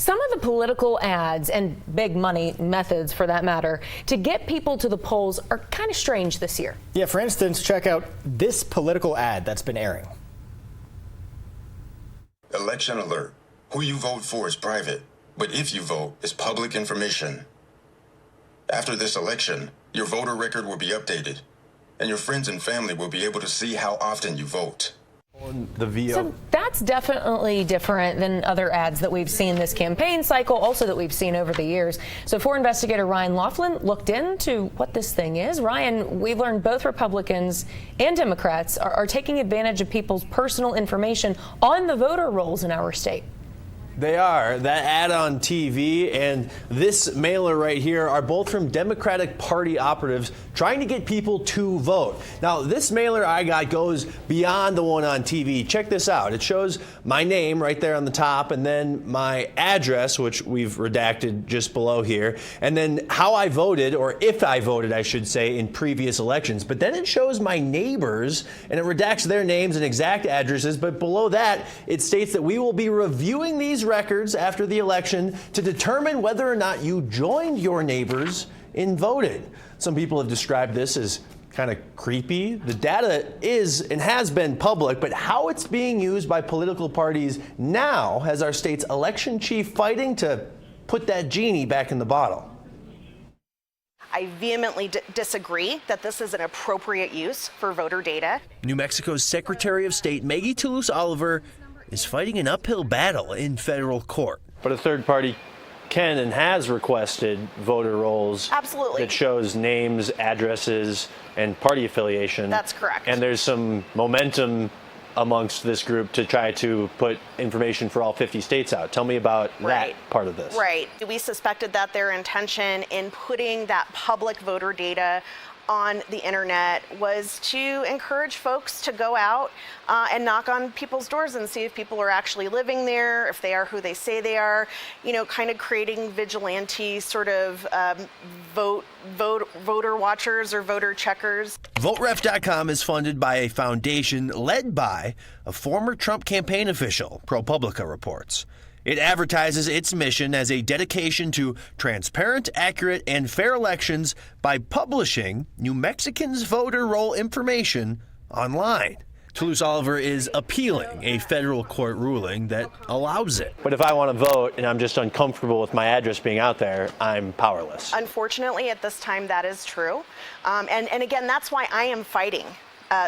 some of the political ads and big money methods, for that matter, to get people to the polls are kind of strange this year. Yeah, for instance, check out this political ad that's been airing. Election alert. Who you vote for is private, but if you vote, it's public information. After this election, your voter record will be updated, and your friends and family will be able to see how often you vote. So that's definitely different than other ads that we've seen this campaign cycle, also that we've seen over the years. So for investigator Ryan Laughlin looked into what this thing is. Ryan, we've learned both Republicans and Democrats are taking advantage of people's personal information on the voter rolls in our state. They are. That ad on TV and this mailer right here are both from Democratic Party operatives trying to get people to vote. Now, this mailer I got goes beyond the one on TV. Check this out. It shows my name right there on the top and then my address, which we've redacted just below here, and then how I voted, or if I voted, I should say, in previous elections. But then it shows my neighbors and it redacts their names and exact addresses. But below that, it states that we will be reviewing these records after the election to determine whether or not you joined your neighbors in voting. Some people have described this as kind of creepy. The data is and has been public, but how it's being used by political parties now has our state's election chief fighting to put that genie back in the bottle. I vehemently disagree that this is an appropriate use for voter data. New Mexico's Secretary of State Maggie Toulouse-Oliver is fighting an uphill battle in federal court. But a third party can and has requested voter rolls. Absolutely. That shows names, addresses, and party affiliation. That's correct. And there's some momentum amongst this group to try to put information for all 50 states out. Tell me about that part of this. Right. We suspected that their intention in putting that public voter data on the internet was to encourage folks to go out and knock on people's doors and see if people are actually living there, if they are who they say they are, you know, kind of creating vigilante sort of voter watchers or voter checkers. VoteRef.com is funded by a foundation led by a former Trump campaign official, ProPublica reports. It advertises its mission as a dedication to transparent, accurate, and fair elections by publishing New Mexicans' voter roll information online. Toulouse-Oliver is appealing a federal court ruling that allows it. But if I want to vote and I'm just uncomfortable with my address being out there, I'm powerless. Unfortunately, at this time, that is true. And again, that's why I am fighting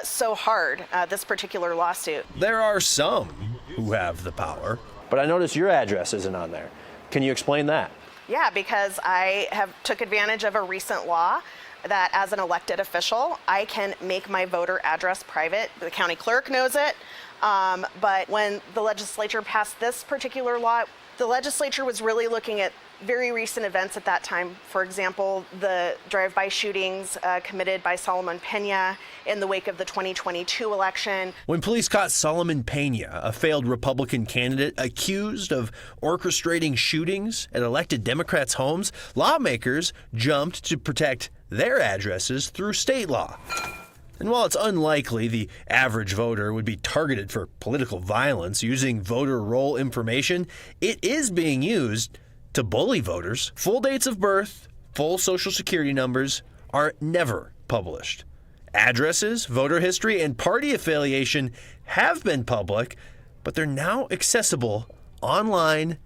so hard this particular lawsuit. There are some who have the power. But I notice your address isn't on there. Can you explain that? Yeah, because I took advantage of a recent law that as an elected official, I can make my voter address private. The county clerk knows it. But when the legislature passed this particular law, the legislature was really looking at very recent events at that time. For example, the drive-by shootings committed by Solomon Pena in the wake of the 2022 election. When police caught Solomon Pena, a failed Republican candidate accused of orchestrating shootings at elected Democrats' homes, lawmakers jumped to protect their addresses through state law. And while it's unlikely the average voter would be targeted for political violence using voter roll information, it is being used to bully voters. Full dates of birth, full social security numbers are never published. Addresses, voter history, and party affiliation have been public, but they're now accessible online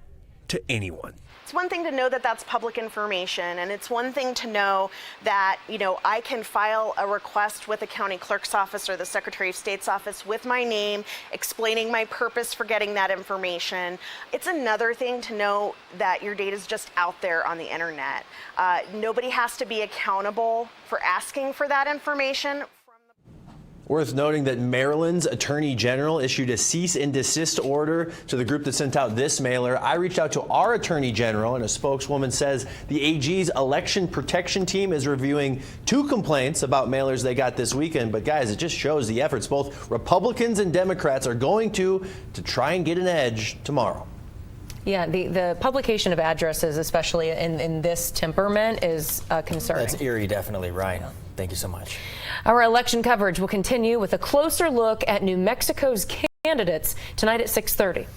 to anyone. It's one thing to know that that's public information, and it's one thing to know that, you know, I can file a request with the county clerk's office or the Secretary of State's office with my name, explaining my purpose for getting that information. It's another thing to know that your data is just out there on the internet. Nobody has to be accountable for asking for that information. Worth noting that Maryland's Attorney General issued a cease and desist order to the group that sent out this mailer. I reached out to our Attorney General, and a spokeswoman says the AG's election protection team is reviewing 2 complaints about mailers they got this weekend. But guys, it just shows the efforts both Republicans and Democrats are going to try and get an edge tomorrow. Yeah, the publication of addresses, especially in this temperament, is concerning. That's eerie, definitely, Ryan. Thank you so much. Our election coverage will continue with a closer look at New Mexico's candidates tonight at 6:30.